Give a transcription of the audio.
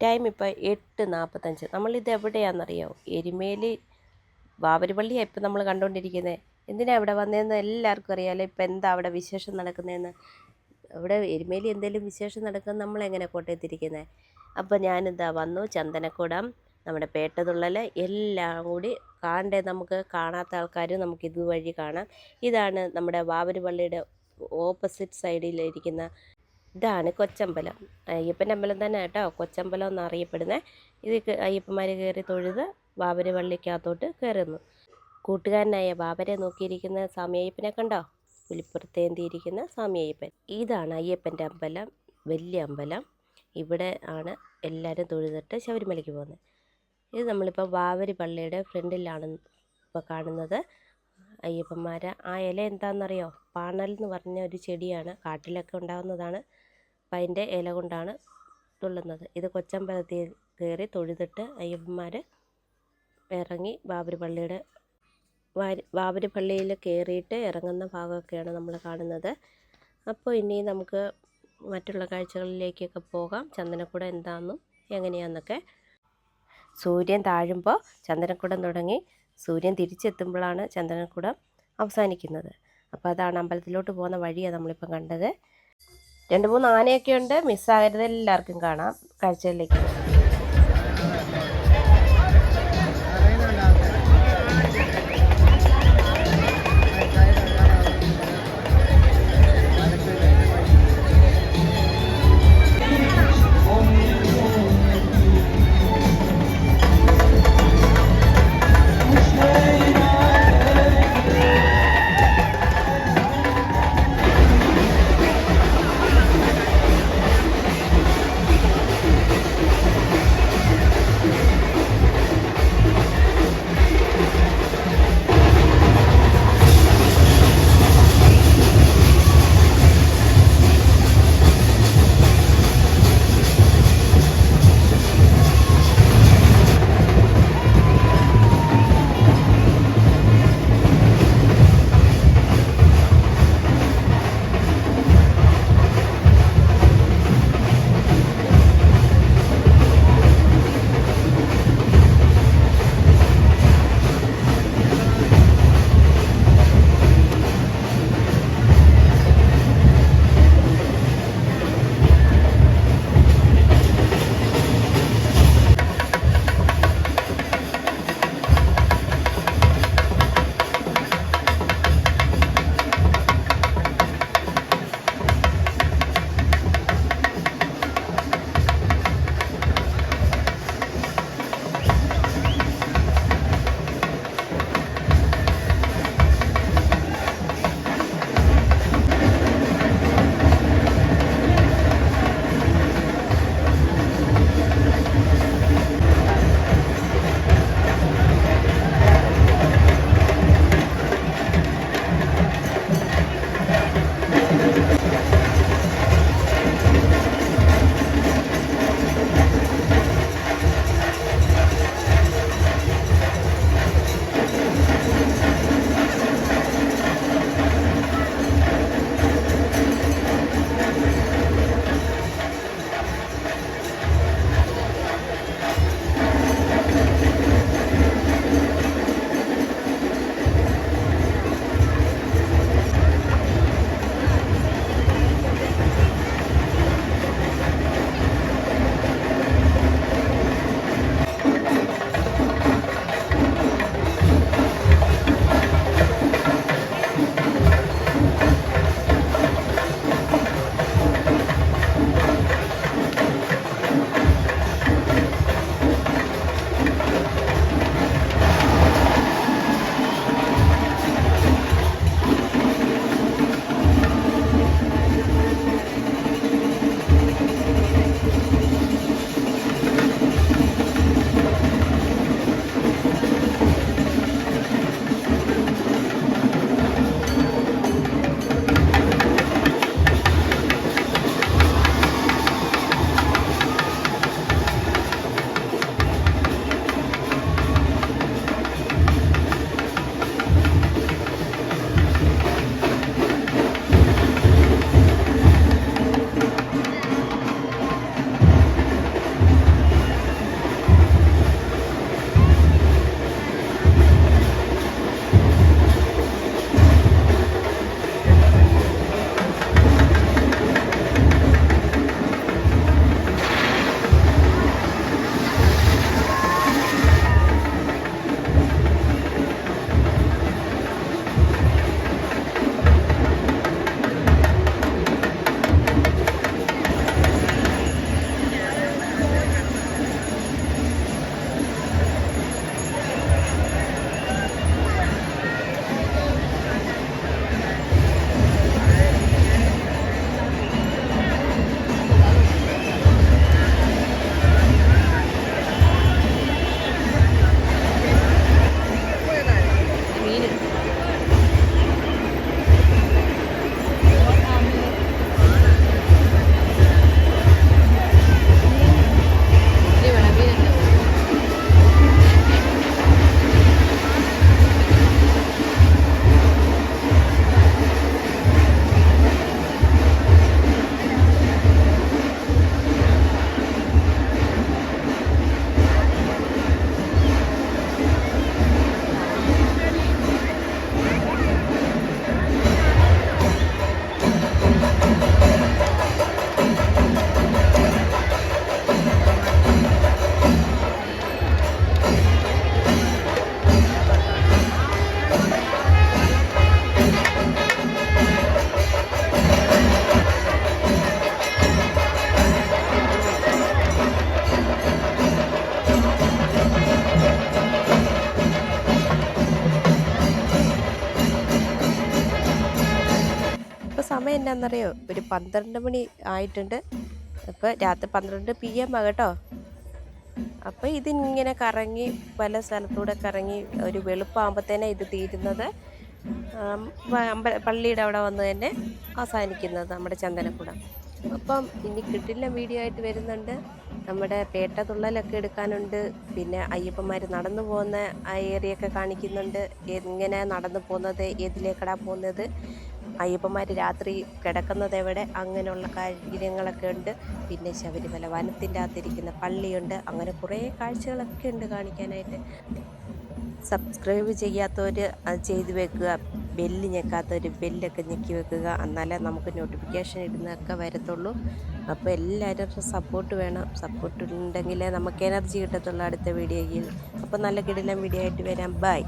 Time ഇപ്പോൾ 8:45. നമ്മളിത് എവിടെയാണെന്നറിയോ? എരുമേലി വാവരുപള്ളിയാണ് ഇപ്പം നമ്മൾ കണ്ടുകൊണ്ടിരിക്കുന്നത്. എന്തിനാണ് ഇവിടെ വന്നതെന്ന് എല്ലാവർക്കും അറിയാമല്ലോ. ഇപ്പം എന്താ അവിടെ വിശേഷം നടക്കുന്നതെന്ന്. അവിടെ എരുമേലി എന്തെങ്കിലും വിശേഷം നടക്കുന്നത് നമ്മളെങ്ങനെ കോട്ടയത്തിരിക്കുന്നത്. അപ്പോൾ ഞാനിതാ വന്നു. ചന്ദനക്കുടം, നമ്മുടെ പേട്ടതുള്ളൽ എല്ലാം കൂടി കാണണ്ടേ. നമുക്ക് കാണാത്ത ആൾക്കാർ നമുക്ക് ഇതുവഴി കാണാം. ഇതാണ് നമ്മുടെ വാവരുപള്ളിയുടെ ഓപ്പോസിറ്റ് സൈഡിലിരിക്കുന്ന ഇതാണ് കൊച്ചമ്പലം. അയ്യപ്പൻ്റെ അമ്പലം തന്നെ കേട്ടോ കൊച്ചമ്പലം എന്നറിയപ്പെടുന്നത്. ഇത് അയ്യപ്പന്മാർ കയറി തൊഴുത് വാവരുപള്ളിക്കകത്തോട്ട് കയറുന്നു. കൂട്ടുകാരനായ ബാബരെ നോക്കിയിരിക്കുന്ന സ്വാമി അയ്യപ്പനെ കണ്ടോ? പുലിപ്പുറത്തേന്തിയിരിക്കുന്ന സ്വാമി അയ്യപ്പൻ. ഇതാണ് അയ്യപ്പൻ്റെ അമ്പലം, വലിയ അമ്പലം. ഇവിടെ ആണ് എല്ലാവരും തൊഴുതിട്ട് ശബരിമലയ്ക്ക് പോകുന്നത്. ഇത് നമ്മളിപ്പോൾ വാവര് പള്ളിയുടെ ഫ്രണ്ടിലാണ് ഇപ്പോൾ കാണുന്നത്. അയ്യപ്പന്മാർ ആ ഇല എന്താണെന്നറിയോ? പാണൽ എന്ന് പറഞ്ഞ ഒരു ചെടിയാണ്, കാട്ടിലൊക്കെ ഉണ്ടാകുന്നതാണ്. അപ്പം അതിൻ്റെ ഇല കൊണ്ടാണ് തുള്ളുന്നത്. ഇത് കൊച്ചമ്പലത്തിൽ കയറി തൊഴുതിട്ട് അയ്യപ്പന്മാർ ഇറങ്ങി വാവര് പള്ളിയിൽ കയറിയിട്ട് ഇറങ്ങുന്ന ഭാഗമൊക്കെയാണ് നമ്മൾ കാണുന്നത്. അപ്പോൾ ഇനി നമുക്ക് മറ്റുള്ള കാഴ്ചകളിലേക്കൊക്കെ പോകാം. ചന്ദനക്കുടം എന്താണെന്നും എങ്ങനെയാണെന്നൊക്കെ. സൂര്യൻ താഴുമ്പോൾ ചന്ദനക്കുടം തുടങ്ങി സൂര്യൻ തിരിച്ചെത്തുമ്പോഴാണ് ചന്ദനക്കുടം അവസാനിക്കുന്നത്. അപ്പോൾ അതാണ് അമ്പലത്തിലോട്ട് പോകുന്ന വഴിയാണ് നമ്മളിപ്പം കണ്ടത്. 2-3 ആനയൊക്കെ ഉണ്ട്. മിസ്സാകരുത്, എല്ലാവർക്കും കാണാം കാഴ്ചകളിലേക്ക്. എന്നാണെന്നറിയോ, ഒരു 12 മണി ആയിട്ടുണ്ട്. അപ്പോൾ രാത്രി 12 PM കേട്ടോ. അപ്പോൾ ഇതിങ്ങനെ കറങ്ങി പല സ്ഥലത്തൂടെ കറങ്ങി ഒരു വെളുപ്പാകുമ്പോഴത്തേനെ ഇത് തീരുന്നത്. പള്ളിയുടെ അവിടെ വന്ന് തന്നെ അവസാനിക്കുന്നത് നമ്മുടെ ചന്ദനക്കുടം. അപ്പം ഇനി കിട്ടില്ല വീഡിയോ ആയിട്ട് വരുന്നുണ്ട്. നമ്മുടെ പേട്ട തുള്ളലൊക്കെ എടുക്കാനുണ്ട്. പിന്നെ അയ്യപ്പന്മാർ നടന്നു പോകുന്ന ആ ഏരിയയൊക്കെ കാണിക്കുന്നുണ്ട്. എങ്ങനെ നടന്നു പോകുന്നത്, ഏതിലേക്കടാ പോകുന്നത്, അയ്യപ്പന്മാർ രാത്രി കിടക്കുന്നത് എവിടെ, അങ്ങനെയുള്ള കാര്യങ്ങളൊക്കെ ഉണ്ട്. പിന്നെ ശബരിമല വനത്തിൻ്റെ അകത്തിരിക്കുന്ന പള്ളിയുണ്ട്. അങ്ങനെ കുറേ കാഴ്ചകളൊക്കെ ഉണ്ട് കാണിക്കാനായിട്ട്. സബ്സ്ക്രൈബ് ചെയ്യാത്തവർ അത് ചെയ്ത് വെക്കുക. ബെല്ല് ഞെക്കാത്തവർ ബെല്ലൊക്കെ ഞെക്കി വെക്കുക. എന്നാലേ നമുക്ക് നോട്ടിഫിക്കേഷൻ ഇടുന്നതൊക്കെ വരത്തുള്ളൂ. അപ്പോൾ എല്ലാവരും സപ്പോർട്ട് വേണം. സപ്പോർട്ട് ഉണ്ടെങ്കിലേ നമുക്ക് എനർജി കിട്ടത്തുള്ളൂ അടുത്ത വീഡിയോയിൽ. അപ്പോൾ നല്ല കിടിലൻ വീഡിയോ ആയിട്ട് വരാം. ബൈ.